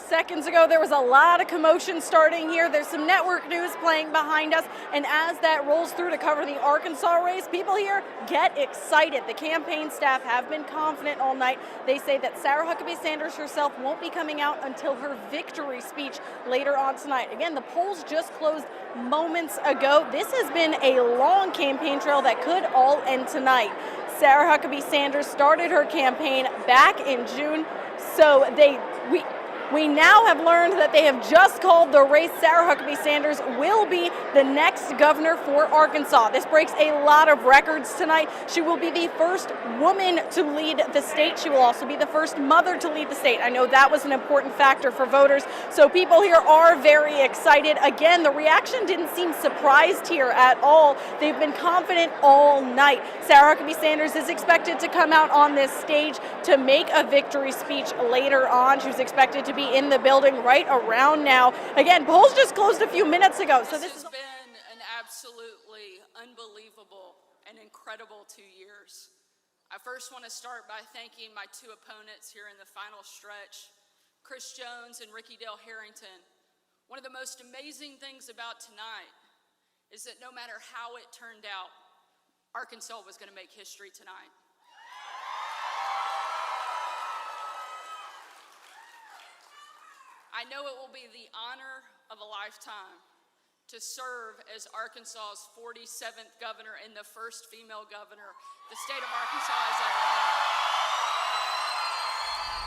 Seconds ago, there was a lot of commotion starting here. There's some network news playing behind us, and as that rolls through to cover the Arkansas race, people here get excited. The campaign staff have been confident all night. They say that Sarah Huckabee Sanders herself won't be coming out until her victory speech later on tonight. Again, the polls just closed moments ago. This has been a long campaign trail that could all end tonight. Sarah Huckabee Sanders started her campaign back in June, so we now have learned that they have just called the race. Sarah Huckabee Sanders will be the next governor for Arkansas. This breaks a lot of records tonight. She will be the first woman to lead the state. She will also be the first mother to lead the state. I know that was an important factor for voters, so people here are very excited. Again, the reaction didn't seem surprised here at all. They've been confident all night. Sarah Huckabee Sanders is expected to come out on this stage to make a victory speech later on. She was expected to be in the building right around now. Again, polls just closed a few minutes ago. So this has been an absolutely unbelievable and incredible 2 years. I first want to start by thanking my two opponents here in the final stretch, Chris Jones and Ricky Dale Harrington. One of the most amazing things about tonight is that no matter how it turned out, Arkansas was going to make history tonight. I know it will be the honor of a lifetime to serve as Arkansas's 47th governor and the first female governor the state of Arkansas has ever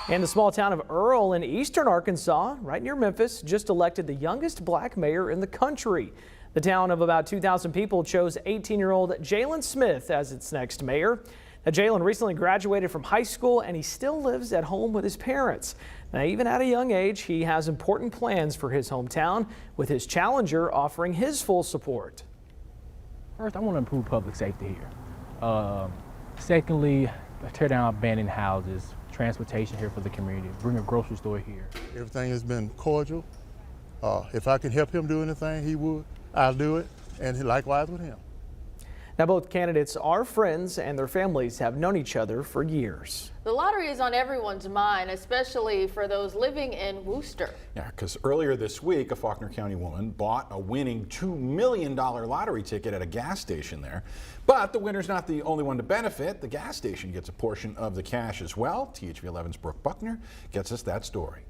had. And the small town of Earl in eastern Arkansas, right near Memphis, just elected the youngest black mayor in the country. The town of about 2,000 people chose 18-year-old Jalen Smith as its next mayor. Now, Jalen recently graduated from high school and he still lives at home with his parents. Now, even at a young age, he has important plans for his hometown, with his challenger offering his full support. First, I want to improve public safety here. Secondly, tear down abandoned houses, transportation here for the community, bring a grocery store here. Everything has been cordial. If I can help him do anything, he would. I'll do it, and likewise with him. Now, both candidates are friends and their families have known each other for years. The lottery is on everyone's mind, especially for those living in Worcester. Yeah, because earlier this week, a Faulkner County woman bought a winning $2 million lottery ticket at a gas station there. But the winner's not the only one to benefit. The gas station gets a portion of the cash as well. THV 11's Brooke Buckner gets us that story.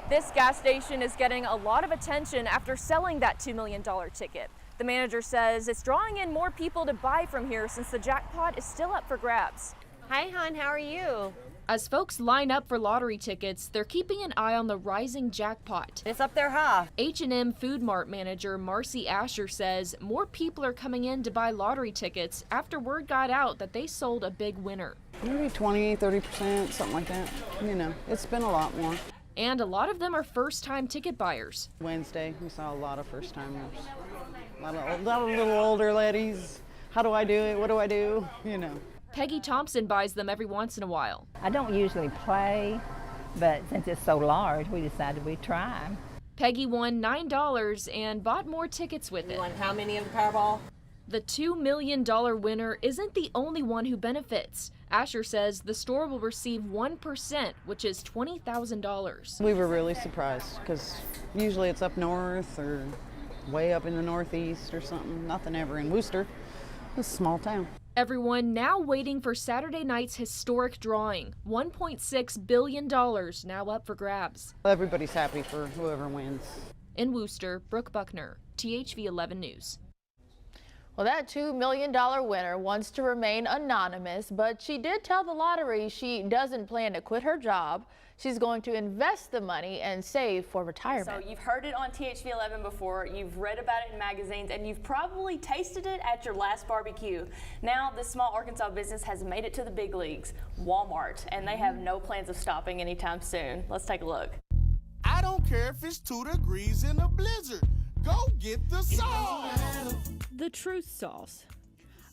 This gas station is getting a lot of attention after selling that $2 million ticket. The manager says it's drawing in more people to buy from here since the jackpot is still up for grabs. Hi, hon, how are you? As folks line up for lottery tickets, they're keeping an eye on the rising jackpot. It's up there, huh? H&M Food Mart manager Marcy Asher says more people are coming in to buy lottery tickets after word got out that they sold a big winner. Maybe 20, 30%, something like that. You know, it's been a lot more. And a lot of them are first-time ticket buyers. Wednesday, we saw a lot of first-timers. A lot of little older ladies. How do I do it? What do I do? You know. Peggy Thompson buys them every once in a while. I don't usually play, but since it's so large, we decided we'd try. Peggy won $9 and bought more tickets with it. You won how many of the Powerball? The $2 million winner isn't the only one who benefits. Asher says the store will receive 1%, which is $20,000. We were really surprised because usually it's up north or way up in the northeast or something. Nothing ever in Worcester. It's a small town. Everyone now waiting for Saturday night's historic drawing. $1.6 billion now up for grabs. Everybody's happy for whoever wins. In Worcester, Brooke Buckner, THV 11 News. Well, that $2 million winner wants to remain anonymous, but she did tell the lottery she doesn't plan to quit her job. She's going to invest the money and save for retirement. So you've heard it on THV 11 before, you've read about it in magazines, and you've probably tasted it at your last barbecue. Now, this small Arkansas business has made it to the big leagues, Walmart, and they have no plans of stopping anytime soon. Let's take a look. I don't care if it's 2 degrees in a blizzard. Go get the sauce. The Truth Sauce,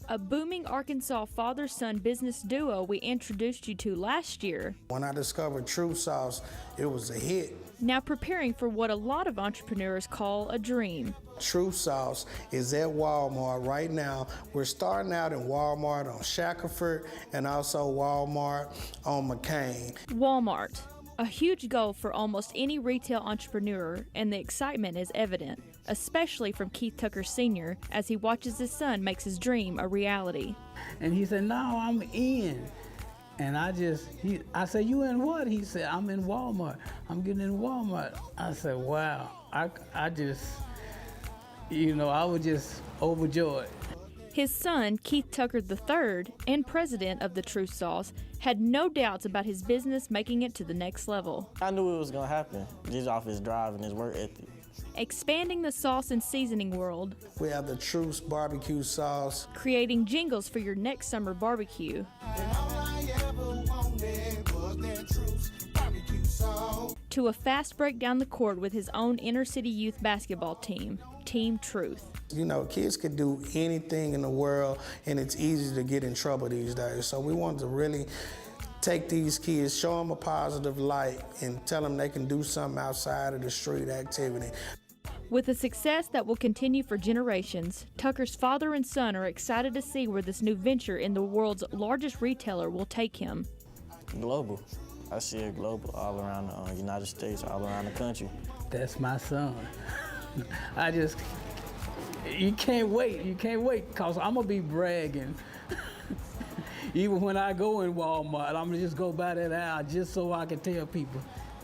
a booming Arkansas father-son business duo we introduced you to last year. When I discovered Truth Sauce, it was a hit. now preparing for what a lot of entrepreneurs call a dream. Truth Sauce is at Walmart right now. We're starting out in Walmart on Shackelford and also Walmart on McCain. Walmart, a huge goal for almost any retail entrepreneur, and the excitement is evident, especially from Keith Tucker Sr. as he watches his son make his dream a reality. And he said, "No, I'm in." And I said, "You in what?" He said, "I'm in Walmart. I'm getting in Walmart." I said, "Wow." I just, I was just overjoyed. His son, Keith Tucker III, and president of the Truth Sauce, had no doubts about his business making it to the next level. I knew it was going to happen, just off his drive and his work ethic. Expanding the sauce and seasoning world. We have the Truth barbecue sauce. Creating jingles for your next summer barbecue. To a fast break down the court with his own inner city youth basketball team, Team Truth. Kids can do anything in the world, and it's easy to get in trouble these days. So we wanted to really take these kids, show them a positive light, and tell them they can do something outside of the street activity. With a success that will continue for generations, Tucker's father and son are excited to see where this new venture in the world's largest retailer will take him. Global. I see it global, all around the United States, all around the country. That's my son. You can't wait, because I'm going to be bragging. Even when I go in Walmart, I'm going to just go by that aisle just so I can tell people,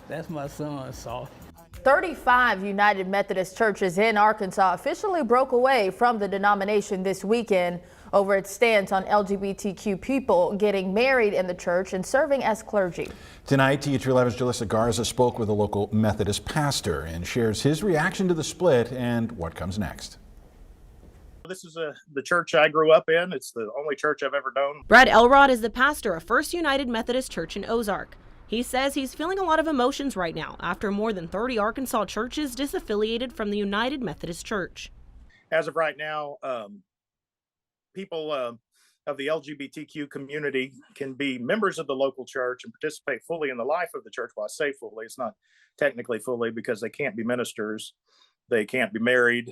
that's my son, Saul. 35 United Methodist churches in Arkansas officially broke away from the denomination this weekend over its stance on LGBTQ people getting married in the church and serving as clergy. Tonight, TH11's Jalissa Garza spoke with a local Methodist pastor and shares his reaction to the split and what comes next. This is the church I grew up in. It's the only church I've ever known. Brad Elrod is the pastor of First United Methodist Church in Ozark. He says he's feeling a lot of emotions right now after more than 30 Arkansas churches disaffiliated from the United Methodist Church. As of right now, people of the LGBTQ community can be members of the local church and participate fully in the life of the church. Well, I say fully, it's not technically fully because they can't be ministers. They can't be married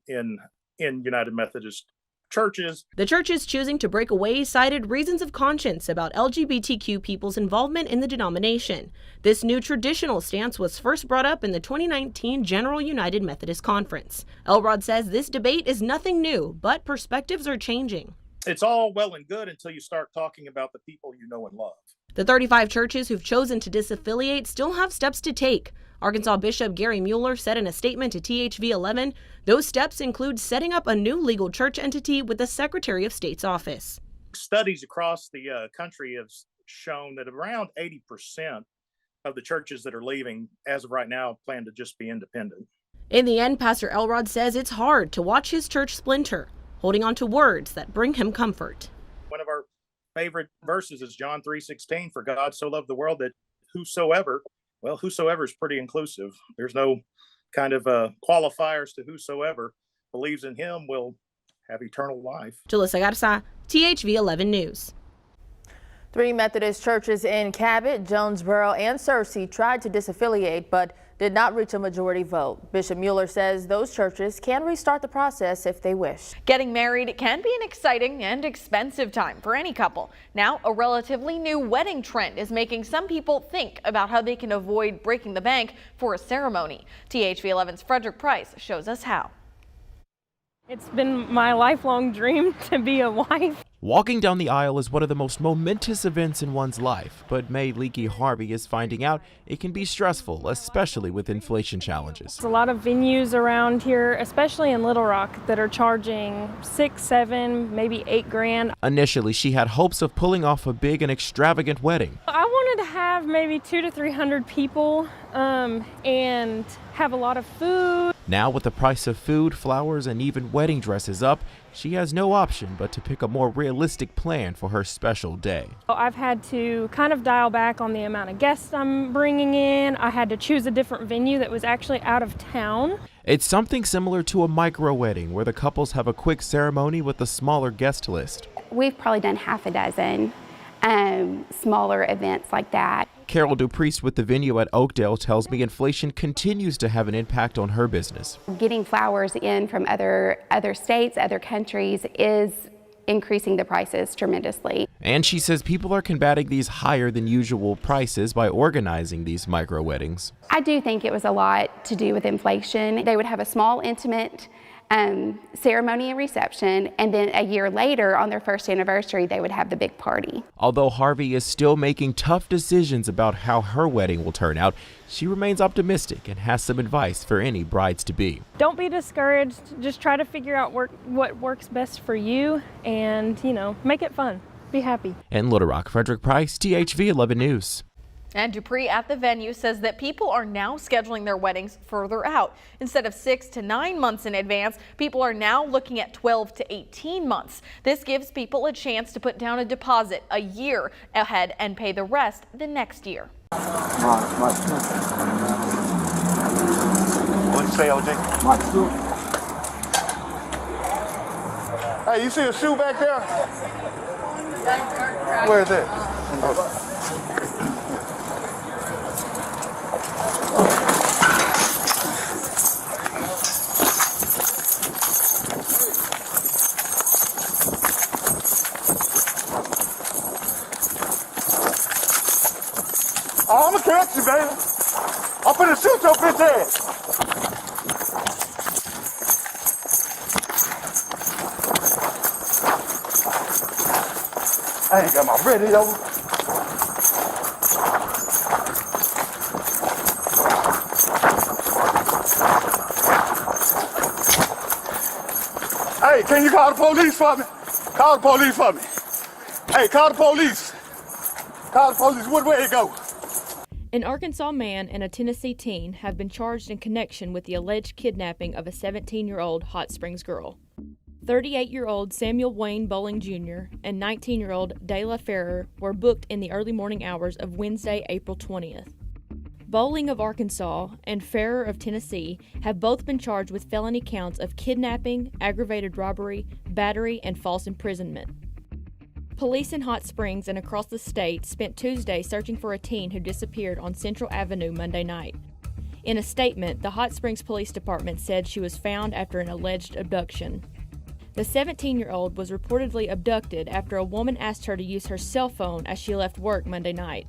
in United Methodist churches. The churches choosing to break away cited reasons of conscience about LGBTQ people's involvement in the denomination. This new traditional stance was first brought up in the 2019 General United Methodist Conference. Elrod says this debate is nothing new, but perspectives are changing. It's all well and good until you start talking about the people you know and love. The 35 churches who've chosen to disaffiliate still have steps to take. Arkansas Bishop Gary Mueller said in a statement to THV11, those steps include setting up a new legal church entity with the Secretary of State's office. Studies across the country have shown that around 80% of the churches that are leaving, as of right now, plan to just be independent. In the end, Pastor Elrod says it's hard to watch his church splinter, holding on to words that bring him comfort. One of our favorite verses is John 3:16, for God so loved the world that whosoever is pretty inclusive. There's no kind of qualifiers to whosoever believes in him will have eternal life. Jalissa Garza, THV11 News. 3 Methodist churches in Cabot, Jonesboro, and Searcy tried to disaffiliate but did not reach a majority vote. Bishop Mueller says those churches can restart the process if they wish. Getting married can be an exciting and expensive time for any couple. Now, a relatively new wedding trend is making some people think about how they can avoid breaking the bank for a ceremony. THV11's Frederick Price shows us how. It's been my lifelong dream to be a wife. Walking down the aisle is one of the most momentous events in one's life, but May Leakey Harvey is finding out it can be stressful, especially with inflation challenges. There's a lot of venues around here, especially in Little Rock, that are charging $6, $7, maybe $8 grand. Initially, she had hopes of pulling off a big and extravagant wedding. I wanted to have maybe 200 to 300 people and have a lot of food. Now, with the price of food, flowers, and even wedding dresses up, she has no option but to pick a more realistic plan for her special day. I've had to kind of dial back on the amount of guests I'm bringing in. I had to choose a different venue that was actually out of town. It's something similar to a micro wedding where the couples have a quick ceremony with a smaller guest list. We've probably done half a dozen smaller events like that. Carol Dupriest with the venue at Oakdale tells me inflation continues to have an impact on her business. Getting flowers in from other states, other countries is increasing the prices tremendously. And she says people are combating these higher than usual prices by organizing these micro weddings. I do think it was a lot to do with inflation. They would have a small, intimate ceremony and reception, and then a year later, on their first anniversary, they would have the big party. Although Harvey is still making tough decisions about how her wedding will turn out, she remains optimistic and has some advice for any brides-to-be. Don't be discouraged. Just try to figure out what works best for you and, make it fun. Be happy. In Little Rock, Frederick Price, THV 11 News. And Dupree at the venue says that people are now scheduling their weddings further out. Instead of 6 to 9 months in advance, people are now looking at 12 to 18 months. This gives people a chance to put down a deposit a year ahead and pay the rest the next year. What'd you say, OJ? Hey, you see a shoe back there? Where is it? Oh, I'm gonna catch you, baby. I'm finna shoot your bitch ass. I ain't got my radio. Hey, can you call the police for me? Call the police for me. Hey, call the police. Call the police. What way it go? An Arkansas man and a Tennessee teen have been charged in connection with the alleged kidnapping of a 17-year-old Hot Springs girl. 38-year-old Samuel Wayne Bowling Jr. and 19-year-old Dayla Ferrer were booked in the early morning hours of Wednesday, April 20th. Bowling of Arkansas and Ferrer of Tennessee have both been charged with felony counts of kidnapping, aggravated robbery, battery, and false imprisonment. Police in Hot Springs and across the state spent Tuesday searching for a teen who disappeared on Central Avenue Monday night. In a statement, the Hot Springs Police Department said she was found after an alleged abduction. The 17-year-old was reportedly abducted after a woman asked her to use her cell phone as she left work Monday night.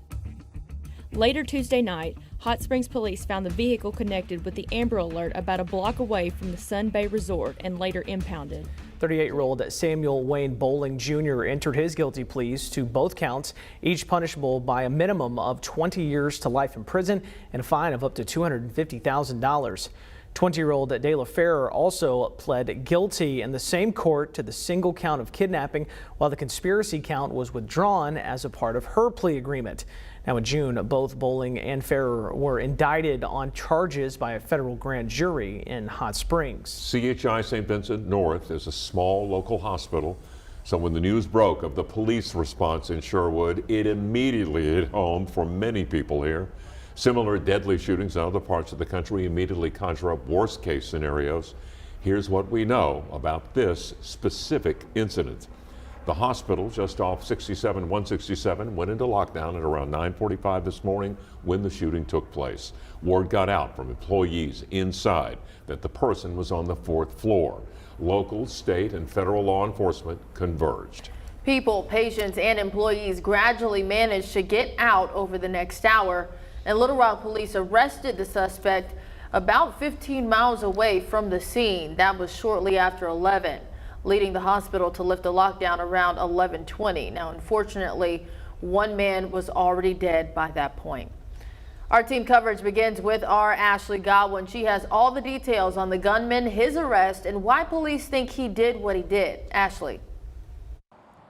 Later Tuesday night, Hot Springs Police found the vehicle connected with the Amber Alert about a block away from the Sun Bay Resort and later impounded. 38-year-old Samuel Wayne Bowling Jr. entered his guilty pleas to both counts, each punishable by a minimum of 20 years to life in prison and a fine of up to $250,000. 20-year-old Dayla Ferrer also pled guilty in the same court to the single count of kidnapping, while the conspiracy count was withdrawn as a part of her plea agreement. Now in June, both Bowling and Ferrer were indicted on charges by a federal grand jury in Hot Springs. CHI St. Vincent North is a small local hospital. So when the news broke of the police response in Sherwood, it immediately hit home for many people here. Similar deadly shootings in other parts of the country immediately conjure up worst case scenarios. Here's what we know about this specific incident. The hospital just off 167 went into lockdown at around 9:45 this morning when the shooting took place. Word got out from employees inside that the person was on the 4th floor. Local, state, and federal law enforcement converged. People, patients, and employees gradually managed to get out over the next hour, and Little Rock police arrested the suspect about 15 miles away from the scene. That was shortly after 11. Leading the hospital to lift the lockdown around 11:20. Now, unfortunately, one man was already dead by that point. Our team coverage begins with our Ashley Godwin. She has all the details on the gunman, his arrest, and why police think he did what he did. Ashley.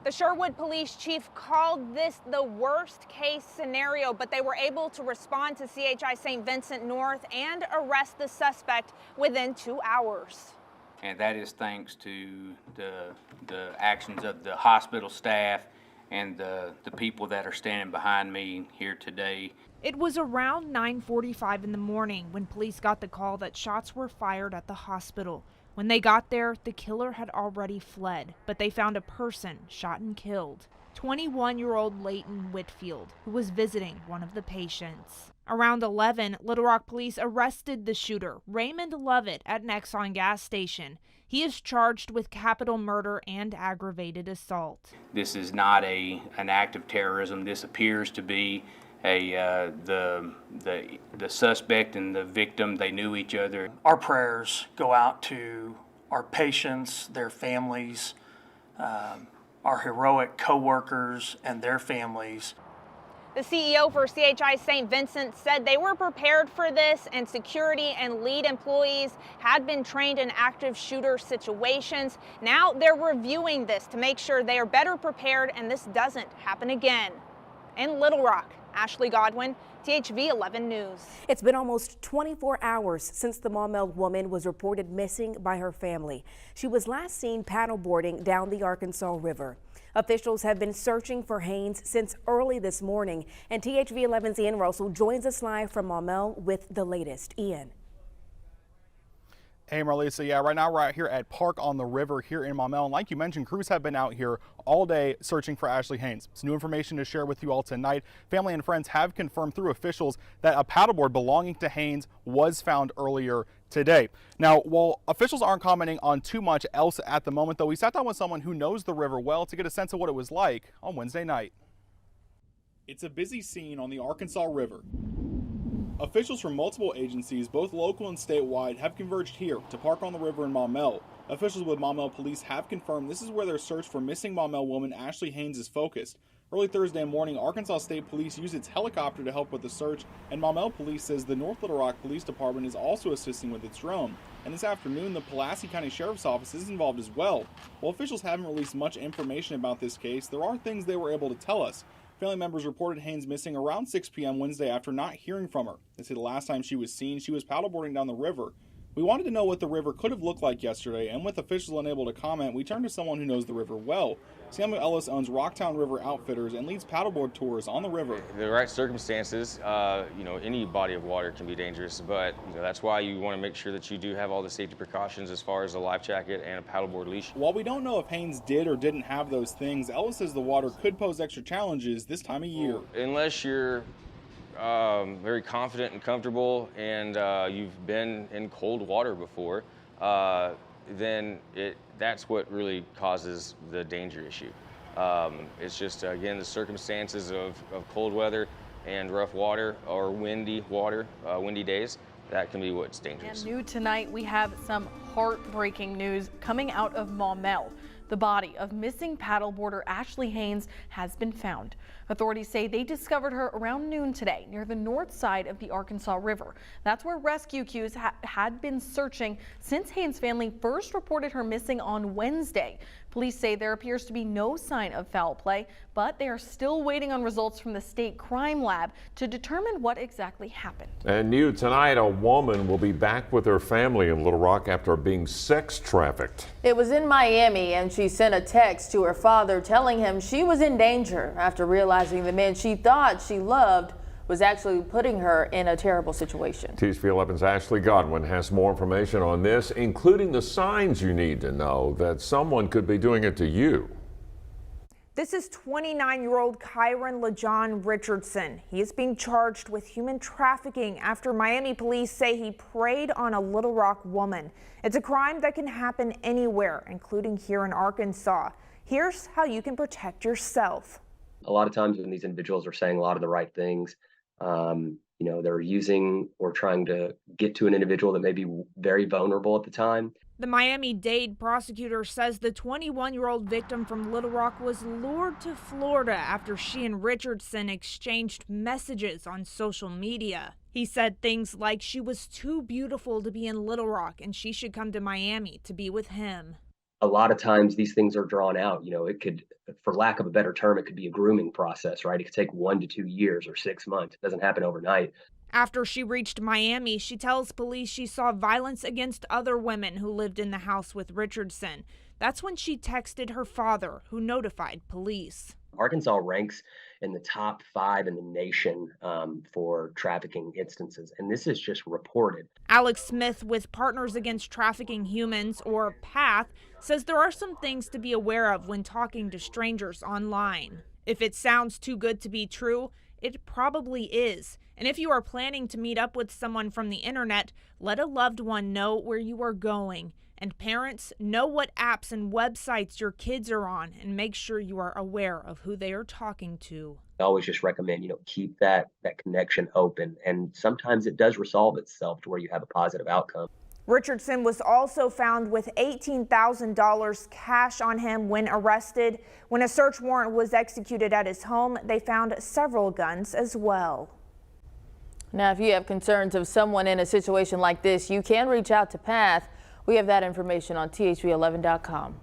The Sherwood police chief called this the worst case scenario, but they were able to respond to CHI St. Vincent North and arrest the suspect within 2 hours. And that is thanks to the actions of the hospital staff and the people that are standing behind me here today. It was around 9:45 in the morning when police got the call that shots were fired at the hospital. When they got there, the killer had already fled, but they found a person shot and killed. 21-year-old Leighton Whitfield, who was visiting one of the patients. Around 11, Little Rock police arrested the shooter, Raymond Lovett, at an Exxon gas station. He is charged with capital murder and aggravated assault. This is not an act of terrorism. This appears to be the suspect and the victim. They knew each other. Our prayers go out to our patients, their families, our heroic co-workers and their families. The CEO for CHI St. Vincent said they were prepared for this, and security and lead employees had been trained in active shooter situations. Now they're reviewing this to make sure they are better prepared and this doesn't happen again. In Little Rock, Ashley Godwin, THV 11 News. It's been almost 24 hours since the Maumelle woman was reported missing by her family. She was last seen paddleboarding down the Arkansas River. Officials have been searching for Haynes since early this morning, and THV 11's Ian Russell joins us live from Maumelle with the latest. Ian. Hey Marlisa, yeah, right now we're out here at Park on the River here in Maumelle, and like you mentioned, crews have been out here all day searching for Ashley Haynes. Some new information to share with you all tonight. Family and friends have confirmed through officials that a paddleboard belonging to Haynes was found earlier today. Now, while officials aren't commenting on too much else at the moment, though, we sat down with someone who knows the river well to get a sense of what it was like on Wednesday night. It's a busy scene on the Arkansas River. Officials from multiple agencies, both local and statewide, have converged here to Park on the River in Maumelle. Officials with Maumelle Police have confirmed this is where their search for missing Maumelle woman Ashley Haynes is focused. Early Thursday morning, Arkansas State Police used its helicopter to help with the search, and Maumelle Police says the North Little Rock Police Department is also assisting with its drone. And this afternoon, the Pulaski County Sheriff's Office is involved as well. While officials haven't released much information about this case, there are things they were able to tell us. Family members reported Haynes missing around 6 p.m. Wednesday after not hearing from her. They say the last time she was seen, she was paddleboarding down the river. We wanted to know what the river could have looked like yesterday, and with officials unable to comment, we turned to someone who knows the river well. Samuel Ellis owns Rocktown River Outfitters and leads paddleboard tours on the river. The right circumstances, any body of water can be dangerous, but that's why you want to make sure that you do have all the safety precautions as far as a life jacket and a paddleboard leash. While we don't know if Haynes did or didn't have those things, Ellis says the water could pose extra challenges this time of year. Unless you're very confident and comfortable and you've been in cold water before, then that's what really causes the danger issue. It's just, again, the circumstances of cold weather and rough water or windy water, windy days, that can be what's dangerous. And new tonight, we have some heartbreaking news coming out of Maumelle. The body of missing paddleboarder Ashley Haynes has been found. Authorities say they discovered her around noon today near the north side of the Arkansas River. That's where rescue crews had been searching since Haynes' family first reported her missing on Wednesday. Police say there appears to be no sign of foul play, but they are still waiting on results from the state crime lab to determine what exactly happened. And new tonight, a woman will be back with her family in Little Rock after being sex trafficked. It was in Miami, and she sent a text to her father telling him she was in danger after realizing the man she thought she loved was actually putting her in a terrible situation. THV 11's Ashley Godwin has more information on this, including the signs you need to know that someone could be doing it to you. This is 29-year-old Kyron LaJohn Richardson. He is being charged with human trafficking after Miami police say he preyed on a Little Rock woman. It's a crime that can happen anywhere, including here in Arkansas. Here's how you can protect yourself. A lot of times when these individuals are saying a lot of the right things, they're using or trying to get to an individual that may be very vulnerable at the time. The Miami-Dade prosecutor says the 21-year-old victim from Little Rock was lured to Florida after she and Richardson exchanged messages on social media. He said things like she was too beautiful to be in Little Rock and she should come to Miami to be with him. A lot of times these things are drawn out. It could, for lack of a better term, it could be a grooming process, right? It could take 1 to 2 years or 6 months. It doesn't happen overnight. After she reached Miami, she tells police she saw violence against other women who lived in the house with Richardson. That's when she texted her father, who notified police. Arkansas ranks in the top 5 in the nation for trafficking instances, and this is just reported. Alex Smith with Partners Against Trafficking Humans, or PATH, says there are some things to be aware of when talking to strangers online. If it sounds too good to be true, it probably is. And if you are planning to meet up with someone from the internet, let a loved one know where you are going. And parents, know what apps and websites your kids are on and make sure you are aware of who they are talking to. I always just recommend, keep that connection open. And sometimes it does resolve itself to where you have a positive outcome. Richardson was also found with $18,000 cash on him when arrested. When a search warrant was executed at his home, they found several guns as well. Now, if you have concerns of someone in a situation like this, you can reach out to PATH. We have that information on THV11.com.